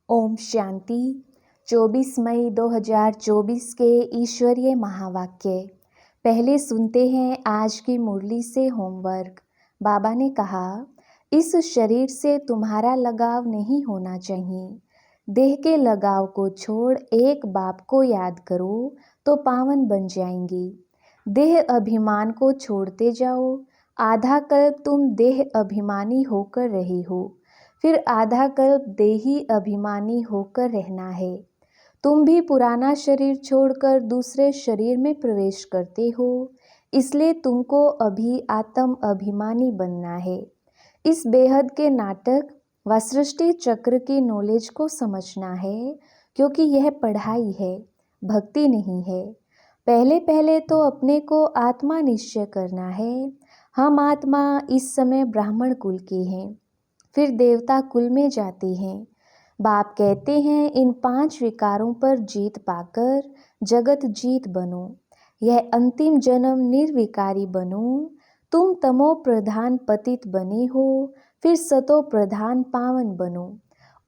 ओम शांति। 24 मई 2024 के ईश्वरीय महावाक्य। पहले सुनते हैं आज की मुरली से होमवर्क। बाबा ने कहा, इस शरीर से तुम्हारा लगाव नहीं होना चाहिए। देह के लगाव को छोड़ एक बाप को याद करो तो पावन बन जाएंगी। देह अभिमान को छोड़ते जाओ। आधा कल्प तुम देह अभिमानी होकर रहे हो, फिर आधा कल्प देही अभिमानी होकर रहना है। तुम भी पुराना शरीर छोड़कर दूसरे शरीर में प्रवेश करते हो, इसलिए तुमको अभी आत्म अभिमानी बनना है। इस बेहद के नाटक व सृष्टि चक्र की नॉलेज को समझना है, क्योंकि यह पढ़ाई है, भक्ति नहीं है। पहले पहले तो अपने को आत्मा निश्चय करना है। हम आत्मा इस समय ब्राह्मण कुल के हैं, फिर देवता कुल में जाते हैं। बाप कहते हैं, इन 5 विकारों पर जीत पाकर जगत जीत बनो। यह अंतिम जन्म निर्विकारी बनो। तुम तमो प्रधान पतित बने हो, फिर सतो प्रधान पावन बनो।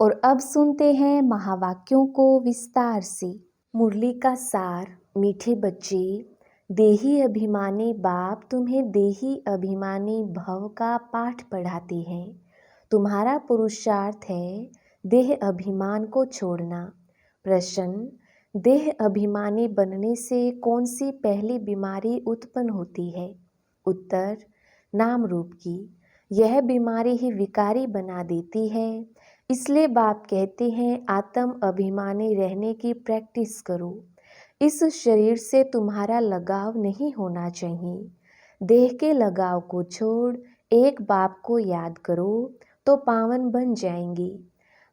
और अब सुनते हैं महावाक्यों को विस्तार से। मुरली का सार। मीठे बच्चे, देही अभिमानी बाप तुम्हें देही अभिमानी भव का पाठ पढ़ाते हैं। तुम्हारा पुरुषार्थ है देह अभिमान को छोड़ना। प्रश्न, देह अभिमानी बनने से कौन सी पहली बीमारी उत्पन्न होती है? उत्तर, नाम रूप की। यह बीमारी ही विकारी बना देती है। इसलिए बाप कहते हैं, आत्म अभिमानी रहने की प्रैक्टिस करो। इस शरीर से तुम्हारा लगाव नहीं होना चाहिए। देह के लगाव को छोड़ एक बाप को याद करो तो पावन बन जाएंगी।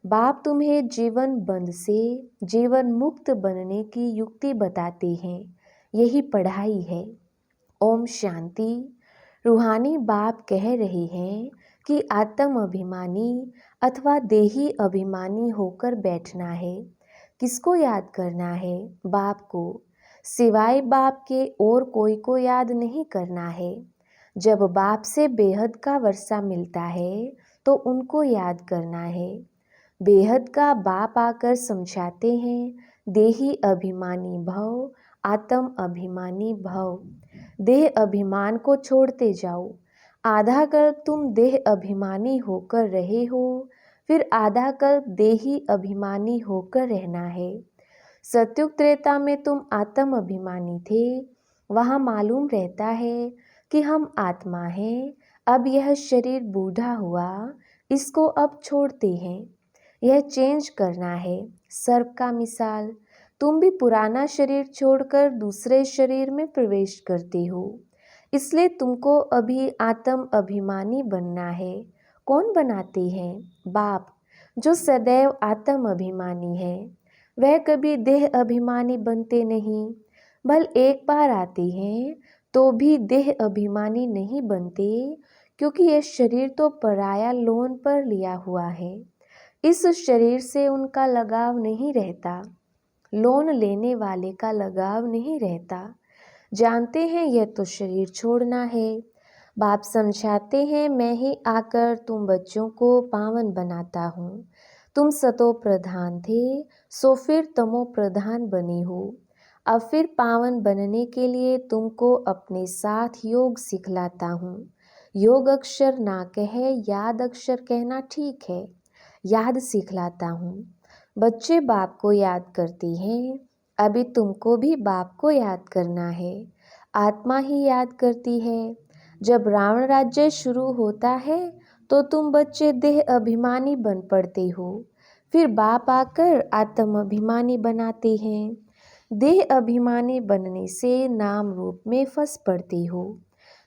बाप तुम्हें जीवन बंध से जीवन मुक्त बनने की युक्ति बताते हैं। यही पढ़ाई है। ओम शांति। रूहानी बाप कह रहे हैं कि आत्म अभिमानी अथवा देही अभिमानी होकर बैठना है। किसको याद करना है? बाप को। सिवाय बाप के और कोई को याद नहीं करना है। जब बाप से बेहद का वर्षा मिलता है तो उनको याद करना है। बेहद का बाप आकर समझाते हैं, देही अभिमानी भव, आत्म अभिमानी भव। देह अभिमान को छोड़ते जाओ। आधा कल्प तुम देह अभिमानी होकर रहे हो, फिर आधा कल्प देही अभिमानी होकर रहना है। सत्युग त्रेता में तुम आत्म अभिमानी थे। वहाँ मालूम रहता है कि हम आत्मा हैं। अब यह शरीर बूढ़ा हुआ, इसको अब छोड़ते हैं। यह चेंज करना है। सर्प का मिसाल, तुम भी पुराना शरीर छोड़कर दूसरे शरीर में प्रवेश करते हो, इसलिए तुमको अभी आत्म अभिमानी बनना है। कौन बनाते हैं? बाप, जो सदैव आत्म अभिमानी है। वह कभी देह अभिमानी बनते नहीं। भल एक बार आते हैं तो भी देह अभिमानी नहीं बनते, क्योंकि यह शरीर तो पराया लोन पर लिया हुआ है। इस शरीर से उनका लगाव नहीं रहता। लोन लेने वाले का लगाव नहीं रहता। जानते हैं यह तो शरीर छोड़ना है। बाप समझाते हैं, मैं ही आकर तुम बच्चों को पावन बनाता हूँ। तुम सतो प्रधान थे, सो फिर तमो प्रधान बने हो। अब फिर पावन बनने के लिए तुमको अपने साथ योग सिखलाता हूँ। योग अक्षर ना कहे, याद अक्षर कहना ठीक है। याद सिखलाता हूँ। बच्चे बाप को याद करते हैं। अभी तुमको भी बाप को याद करना है। आत्मा ही याद करती है। जब रावण राज्य शुरू होता है तो तुम बच्चे देह अभिमानी बन पड़ते हो, फिर बाप आकर आत्म अभिमानी बनाते हैं। देह अभिमानी बनने से नाम रूप में फंस पड़ते हो,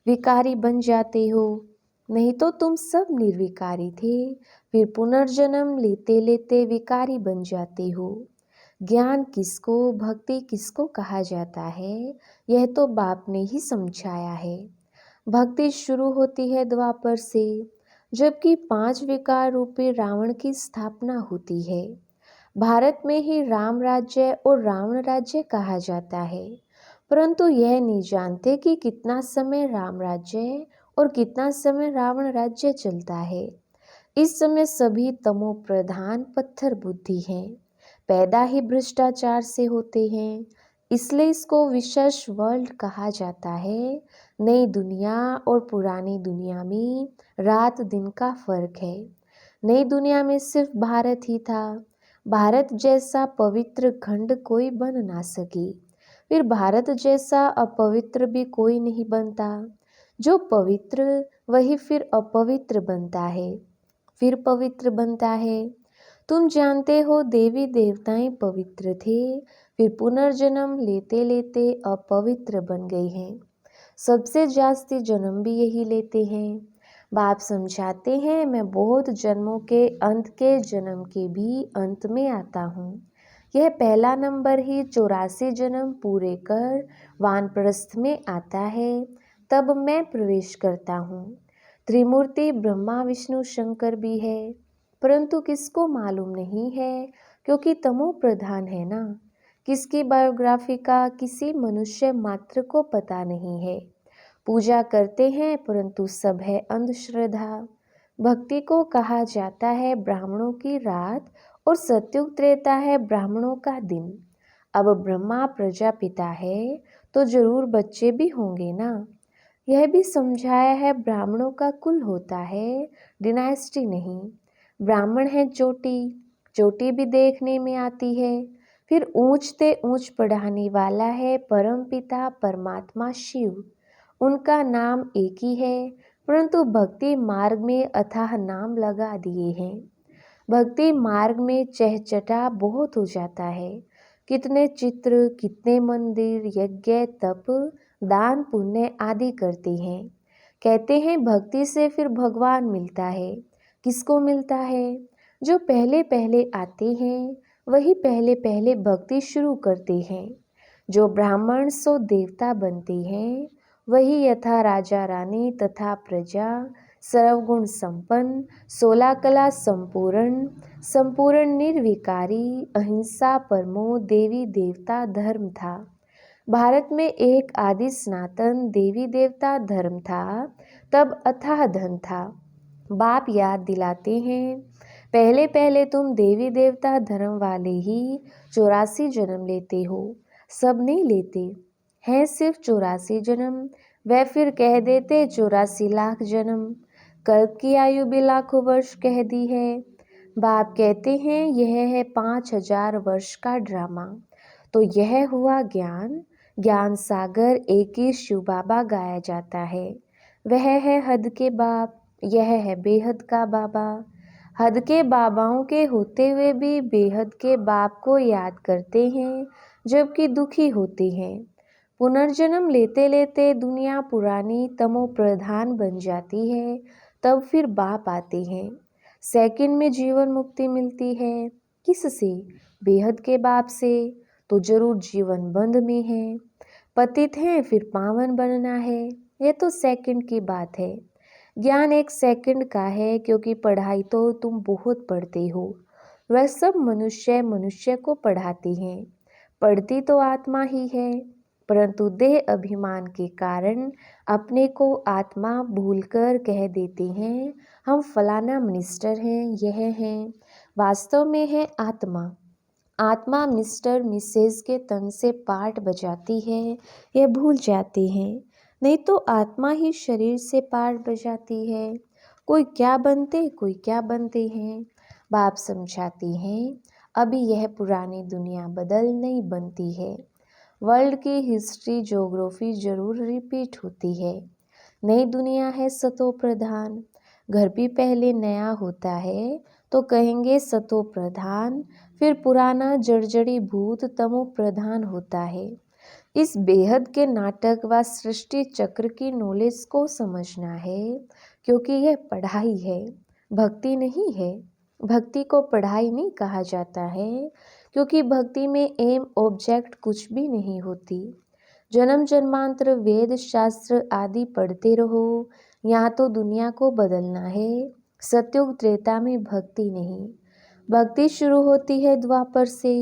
विकारी बन जाते हो। नहीं तो तुम सब निर्विकारी थे, फिर पुनर्जन्म लेते लेते विकारी बन जाते हो। ज्ञान किसको, भक्ति किसको कहा जाता है, यह तो बाप ने ही समझाया है। भक्ति शुरू होती है द्वापर से, जबकि 5 विकार रूपी रावण की स्थापना होती है। भारत में ही राम राज्य और रावण राज्य कहा जाता है, परंतु यह नहीं जानते कि कितना समय राम राज्य और कितना समय रावण राज्य चलता है। इस समय सभी तमो प्रधान पत्थर बुद्धि हैं, पैदा ही भ्रष्टाचार से होते हैं, इसलिए इसको विशेष वर्ल्ड कहा जाता है। नई दुनिया और पुरानी दुनिया में रात दिन का फर्क है। नई दुनिया में सिर्फ भारत ही था। भारत जैसा पवित्र खंड कोई बन ना सकी, फिर भारत जैसा अपवित्र भी कोई नहीं बनता। जो पवित्र वही फिर अपवित्र बनता है, फिर पवित्र बनता है। तुम जानते हो देवी देवताएं पवित्र थे, फिर पुनर्जन्म लेते लेते अपवित्र बन गए हैं। सबसे जास्ती जन्म भी यही लेते हैं। बाप समझाते हैं, मैं बहुत जन्मों के अंत के जन्म के भी अंत में आता हूँ। यह पहला नंबर ही 84 जन्म पूरे कर वानप्रस्थ में आता है, तब मैं प्रवेश करता हूँ। त्रिमूर्ति ब्रह्मा विष्णु शंकर भी है, परंतु किसको मालूम नहीं है, क्योंकि तमो प्रधान है ना। किसकी बायोग्राफी का किसी मनुष्य मात्र को पता नहीं है। पूजा करते हैं परंतु सब है अंधश्रद्धा। भक्ति को कहा जाता है ब्राह्मणों की रात और सत्युग त्रेता है ब्राह्मणों का दिन। अब ब्रह्मा प्रजापिता है तो जरूर बच्चे भी होंगे ना। यह भी समझाया है ब्राह्मणों का कुल होता है, डिनाइस्टी नहीं। ब्राह्मण है चोटी, चोटी भी देखने में आती है। फिर ऊंचते ऊंच पढ़ाने वाला है परम पिता परमात्मा शिव। उनका नाम एक ही है, परंतु भक्ति मार्ग में अथाह नाम लगा दिए हैं। भक्ति मार्ग में चहचटा बहुत हो जाता है। कितने चित्र, कितने मंदिर, यज्ञ, तप, दान पुण्य आदि करते हैं। कहते हैं भक्ति से फिर भगवान मिलता है। किसको मिलता है? जो पहले पहले आते हैं वही पहले पहले भक्ति शुरू करते हैं। जो ब्राह्मण सो देवता बनते हैं, वही यथा राजा रानी तथा प्रजा सर्वगुण संपन्न, 16 कला संपूर्ण, संपूर्ण निर्विकारी, अहिंसा परमो देवी देवता धर्म था। भारत में एक आदि सनातन देवी देवता धर्म था, तब अथाह धन था। बाप याद दिलाते हैं, पहले पहले तुम देवी देवता धर्म वाले ही 84 जन्म लेते हो, सब नहीं लेते हैं, सिर्फ 84 जन्म। वह फिर कह देते 84 लाख जन्म। कल्प की आयु भी लाखों वर्ष कह दी है। बाप कहते हैं यह है 5000 वर्ष का ड्रामा। तो यह हुआ ज्ञान। ज्ञान सागर एक ही शिव बाबा गाया जाता है। वह है हद के बाप, यह है बेहद का बाबा। हद के बाबाओं के होते हुए भी बेहद के बाप को याद करते हैं, जबकि दुखी होते हैं। पुनर्जन्म लेते लेते दुनिया पुरानी तमो प्रधान बन जाती है, तब फिर बाप आते हैं। सेकंड में जीवन मुक्ति मिलती है। किससे? बेहद के बाप से। तो जरूर जीवन बंध में है। पतित हैं फिर पावन बनना है, यह तो सेकंड की बात है। ज्ञान एक सेकंड का है, क्योंकि पढ़ाई तो तुम बहुत पढ़ते हो। वह सब मनुष्य मनुष्य को पढ़ाते हैं। पढ़ती तो आत्मा ही है, परंतु देह अभिमान के कारण अपने को आत्मा भूलकर कह देते हैं हम फलाना मिनिस्टर हैं, यह हैं। वास्तव में है आत्मा। आत्मा मिस्टर मिसेज के तन से पार्ट बजाती है, यह भूल जाते हैं। नहीं तो आत्मा ही शरीर से पार्ट बजाती है। कोई क्या बनते कोई क्या बनते हैं। बाप समझाते हैं अभी यह पुरानी दुनिया बदल नहीं बनती है। वर्ल्ड की हिस्ट्री ज्योग्राफी जरूर रिपीट होती है। नई दुनिया है सतो प्रधान। घर भी पहले नया होता है तो कहेंगे सतो प्रधान, फिर पुराना जर्जरी भूत तमो प्रधान होता है। इस बेहद के नाटक व सृष्टि चक्र की नॉलेज को समझना है, क्योंकि यह पढ़ाई है, भक्ति नहीं है। भक्ति को पढ़ाई नहीं कहा जाता है, क्योंकि भक्ति में एम ऑब्जेक्ट कुछ भी नहीं होती। जन्म जन्मांतर वेद शास्त्र आदि पढ़ते रहो, यहाँ तो दुनिया को बदलना है। सत्युग त्रेता में भक्ति नहीं, भक्ति शुरू होती है द्वापर से।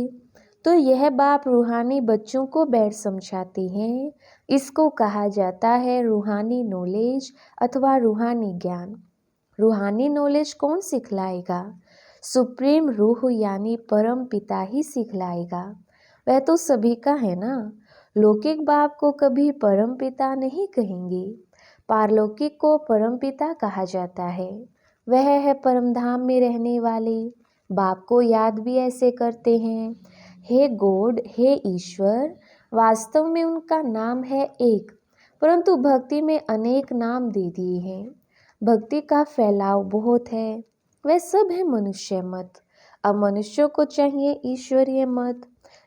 तो यह बाप रूहानी बच्चों को बैठ समझाते हैं। इसको कहा जाता है रूहानी नॉलेज अथवा रूहानी ज्ञान। रूहानी नॉलेज कौन सिखलाएगा? सुप्रीम रूह यानी परम पिता ही सिखलाएगा। वह तो सभी का है ना। लौकिक बाप को कभी परम पिता नहीं कहेंगे। पारलौकिक को परम पिता कहा जाता है। वह है परमधाम में रहने वाले। बाप को याद भी ऐसे करते हैं, हे गॉड, हे ईश्वर। वास्तव में उनका नाम है एक, परंतु भक्ति में अनेक नाम दे दिए हैं। भक्ति का फैलाव बहुत है। वह सब है मनुष्य मत। अब मनुष्यों को चाहिए ईश्वरीय मत।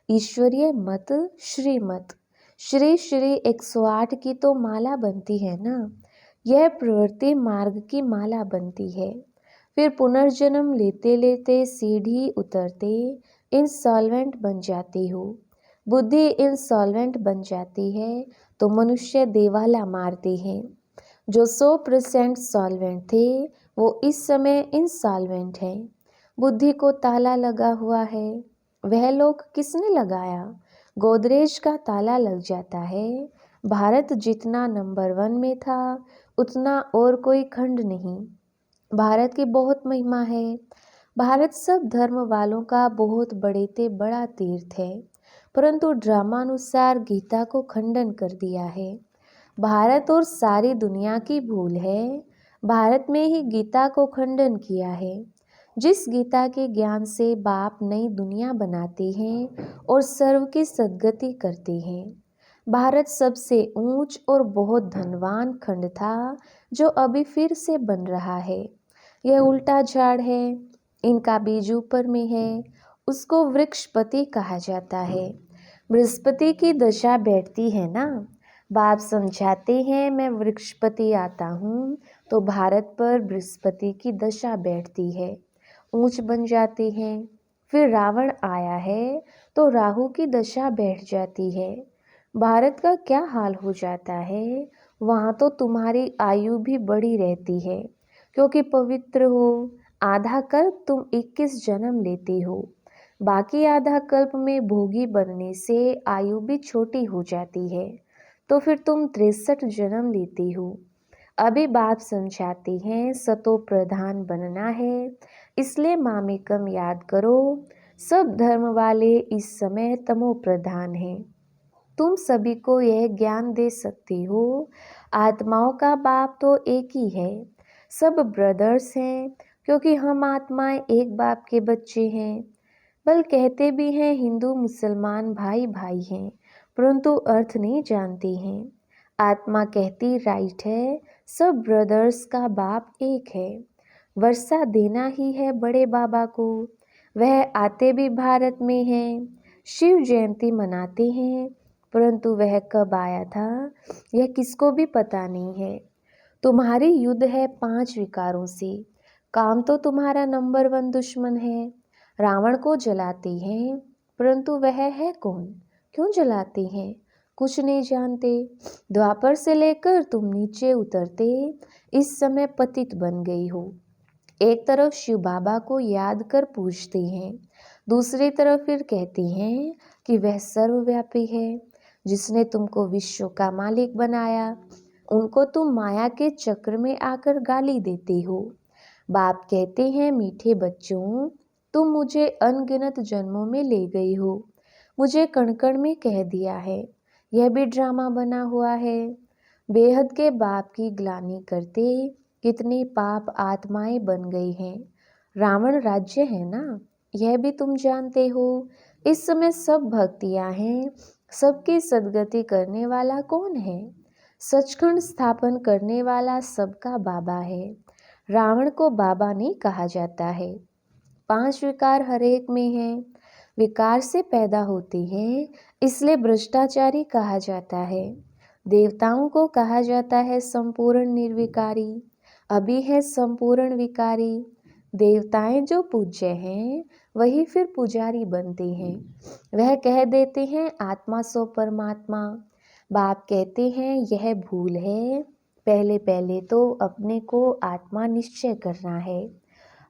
ईश्वरीय मत श्रीमत। श्री श्री 108 की तो माला बनती है ना। यह प्रवृत्ति मार्ग की माला बनती है। फिर पुनर्जन्म लेते लेते सीढ़ी उतरते इंसॉल्वेंट बन जाती हो। बुद्धि इंसॉल्वेंट बन जाती है तो मनुष्य देवाला मारते हैं। जो 100% सॉल्वेंट थे वो इस समय इंसॉल्वेंट है। बुद्धि को ताला लगा हुआ है। वह लोग किसने लगाया? गोदरेज का ताला लग जाता है। भारत जितना नंबर 1 में था उतना और कोई खंड नहीं। भारत की बहुत महिमा है। भारत सब धर्म वालों का बहुत बड़े ते बड़ा तीर्थ है, परंतु ड्रामानुसार गीता को खंडन कर दिया है। भारत और सारी दुनिया की भूल है। भारत में ही गीता को खंडन किया है। जिस गीता के ज्ञान से बाप नई दुनिया बनाते हैं और सर्व की सद्गति करते हैं। भारत सबसे ऊंच और बहुत धनवान खंड था जो अभी फिर से बन रहा है। यह उल्टा झाड़ है। इनका बीज ऊपर में है। उसको वृक्षपति कहा जाता है। बृहस्पति की दशा बैठती है ना। बाप समझाते हैं मैं वृक्षपति आता हूँ तो भारत पर बृहस्पति की दशा बैठती है, ऊंच बन जाते हैं। फिर रावण आया है तो राहु की दशा बैठ जाती है। भारत का क्या हाल हो जाता है? वहाँ तो तुम्हारी आयु भी बड़ी रहती है क्योंकि पवित्र हो। आधा कल्प तुम 21 जन्म लेते हो। बाकी आधा कल्प में भोगी बनने से आयु भी छोटी हो जाती है, तो फिर तुम 63 जन्म लेते हो। अभी बाप समझाते हैं सतो प्रधान बनना है, इसलिए मामेकम याद करो। सब धर्म वाले इस समय तमो प्रधान हैं। तुम सभी को यह ज्ञान दे सकती हो, आत्माओं का बाप तो एक ही है। सब ब्रदर्स हैं क्योंकि हम आत्माएं एक बाप के बच्चे हैं। बल कहते भी हैं हिंदू मुसलमान भाई भाई हैं, परंतु अर्थ नहीं जानते हैं। आत्मा कहती राइट है, सब ब्रदर्स का बाप एक है। वर्षा देना ही है बड़े बाबा को। वह आते भी भारत में हैं। शिव जयंती मनाते हैं, परंतु वह कब आया था यह किसको भी पता नहीं है। तुम्हारी युद्ध है 5 विकारों से। काम तो तुम्हारा नंबर 1 दुश्मन है। रावण को जलाते हैं, परंतु वह है कौन? क्यों जलाते हैं? कुछ नहीं जानते। द्वापर से लेकर तुम नीचे उतरते इस समय पतित बन गई हो। एक तरफ शिव बाबा को याद कर पूजते हैं, दूसरी तरफ फिर कहते हैं कि वह सर्वव्यापी है जिसने तुमको विश्व का मालिक बनाया। उनको तुम माया के चक्र में आकर गाली देते हो। बाप कहते हैं मीठे बच्चों, तुम मुझे अनगिनत जन्मों में ले गई हो। मुझे कण कण में कह दिया है। यह भी ड्रामा बना हुआ है। बेहद के बाप की ग्लानि करते कितनी पाप आत्माएं बन गई हैं। रावण राज्य है ना, यह भी तुम जानते हो। इस समय सब भक्तियां हैं। सबकी सद्गति करने वाला कौन है? सचखंड स्थापन करने वाला सबका बाबा है। रावण को बाबा नहीं कहा जाता है। 5 विकार हर एक में हैं। विकार से पैदा होते हैं, इसलिए भ्रष्टाचारी कहा जाता है। देवताओं को कहा जाता है संपूर्ण निर्विकारी, अभी है संपूर्ण विकारी। देवताएं जो पूज्य हैं वही फिर पुजारी बनते हैं। वह कह देते हैं आत्मा सो परमात्मा। बाप कहते हैं यह भूल है। पहले पहले तो अपने को आत्मा निश्चय करना है।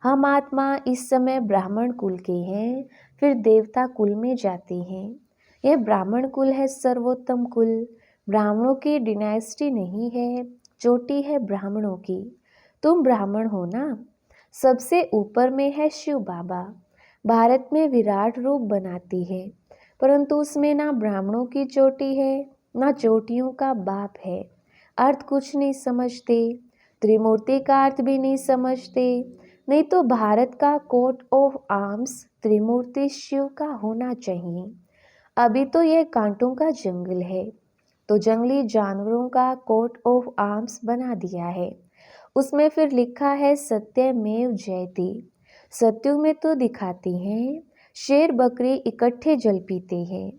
हम आत्मा इस समय ब्राह्मण कुल के हैं, फिर देवता कुल में जाते हैं। यह ब्राह्मण कुल है सर्वोत्तम कुल। ब्राह्मणों की डिनाइस्टी नहीं है, चोटी है ब्राह्मणों की। तुम ब्राह्मण हो ना। सबसे ऊपर में है शिव बाबा। भारत में विराट रूप बनाती है, परंतु उसमें ना ब्राह्मणों की चोटी है ना चोटियों का बाप है। अर्थ कुछ नहीं समझते, त्रिमूर्ति का अर्थ भी नहीं समझते। नहीं तो भारत का कोट ऑफ आर्म्स त्रिमूर्ति शिव का होना चाहिए। अभी तो यह कांटों का जंगल है, तो जंगली जानवरों का कोट ऑफ आर्म्स बना दिया है। उसमें फिर लिखा है सत्यमेव जयते। सत्युग में तो दिखाती हैं शेर बकरी इकट्ठे जल पीते हैं।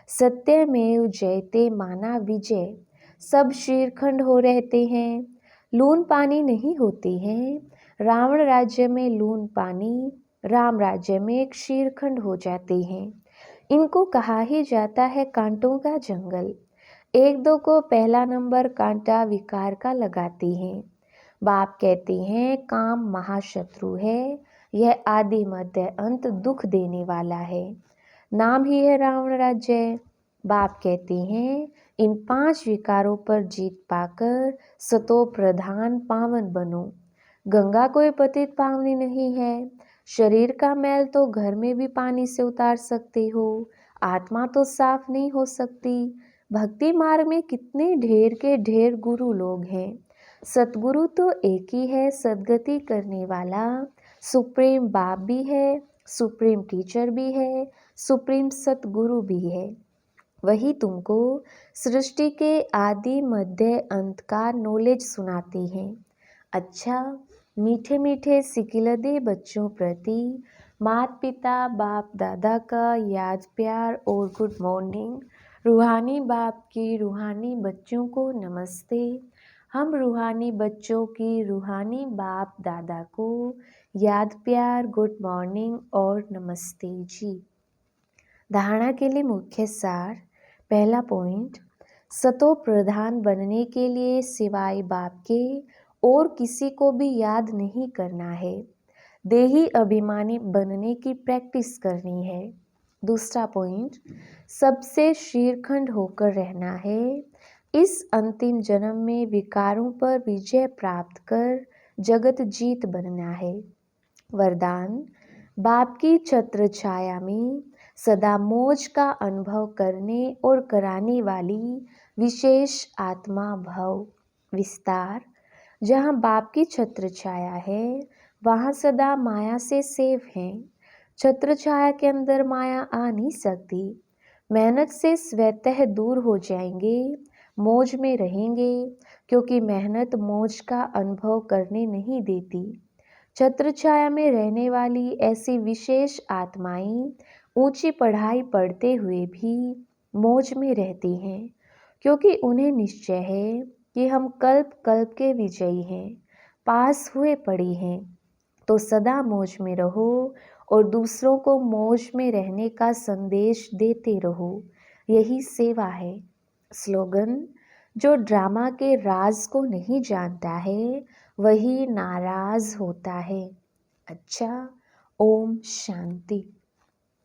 सत्यमेव जयते माना विजय। सब शीरखंड हो रहते हैं, लून पानी नहीं होती हैं। रावण राज्य में लून पानी, राम राज्य में क्षीरखंड हो जाते हैं। इनको कहा ही जाता है कांटों का जंगल। एक दो को पहला नंबर कांटा विकार का लगाती हैं। बाप कहते हैं काम महाशत्रु है, यह आदि मध्य अंत दुख देने वाला है। नाम ही है रावण राज्य। बाप कहते हैं इन 5 विकारों पर जीत पाकर सतो प्रधान पावन बनो। गंगा कोई पतित पावनी नहीं है। शरीर का मैल तो घर में भी पानी से उतार सकते हो, आत्मा तो साफ नहीं हो सकती। भक्ति मार्ग में कितने ढेर के ढेर गुरु लोग हैं। सतगुरु तो एक ही है, सदगति करने वाला। सुप्रीम बाप भी है, सुप्रीम टीचर भी है, सुप्रीम सतगुरु भी है। वही तुमको सृष्टि के आदि मध्य अंत का नॉलेज सुनाती हैं। अच्छा, मीठे मीठे सिकिलदे बच्चों प्रति माता पिता बाप दादा का याद प्यार और गुड मॉर्निंग। रूहानी बाप की रूहानी बच्चों को नमस्ते। हम रूहानी बच्चों की रूहानी बाप दादा को याद प्यार गुड मॉर्निंग और नमस्ते जी। धारणा के लिए मुख्य सार। पहला पॉइंट, सतो प्रधान बनने के लिए सिवाय बाप के और किसी को भी याद नहीं करना है। देही अभिमानी बनने की प्रैक्टिस करनी है। दूसरा पॉइंट, सबसे शीरखंड होकर रहना है। इस अंतिम जन्म में विकारों पर विजय प्राप्त कर जगत जीत बनना है। वरदान, बाप की छत्र छाया में सदा मौज का अनुभव करने और कराने वाली विशेष आत्मा भव। विस्तार, जहाँ बाप की छत्र छाया है वहाँ सदा माया से सेफ हैं। छत्र छाया के अंदर माया आ नहीं सकती। मेहनत से स्वतः दूर हो जाएंगे, मौज में रहेंगे, क्योंकि मेहनत मौज का अनुभव करने नहीं देती। छत्र छाया में रहने वाली ऐसी विशेष आत्माएं ऊंची पढ़ाई पढ़ते हुए भी मौज में रहती हैं, क्योंकि उन्हें निश्चय है कि हम कल्प कल्प के विजयी हैं, पास हुए पड़ी हैं। तो सदा मौज में रहो और दूसरों को मौज में रहने का संदेश देते रहो। यही सेवा है। स्लोगन, जो ड्रामा के राज को नहीं जानता है वही नाराज होता है। अच्छा, ओम शांति।